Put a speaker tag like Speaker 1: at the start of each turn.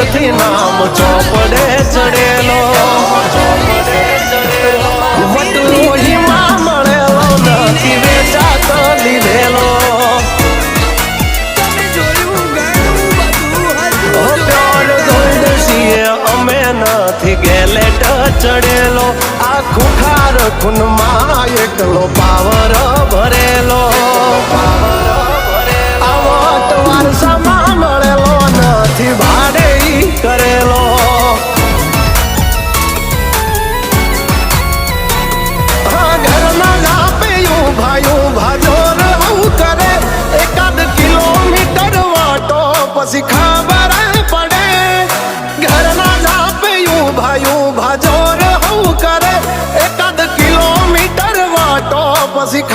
Speaker 1: ઉપરથી નામ ચોપડે ચડેલો વટલોહીમાં મળેલો નથી વેચાતો લીધેલો અમે નથી ગેલેટ ચડેલો આ ખુખાર ખૂનમાં એકલો પાવર ભરેલો આવટ વારસામાં મળેલો નથી ભાડે કરેલો ઘરના લાપે ભાઈ ભાજો રહું કરે એકાદ કિલોમીટર વાટો પછી ખબર પડે ઘરના લાપે ભાઈ ભાજો રહું કરે એકાદ કિલોમીટર વાટો પછી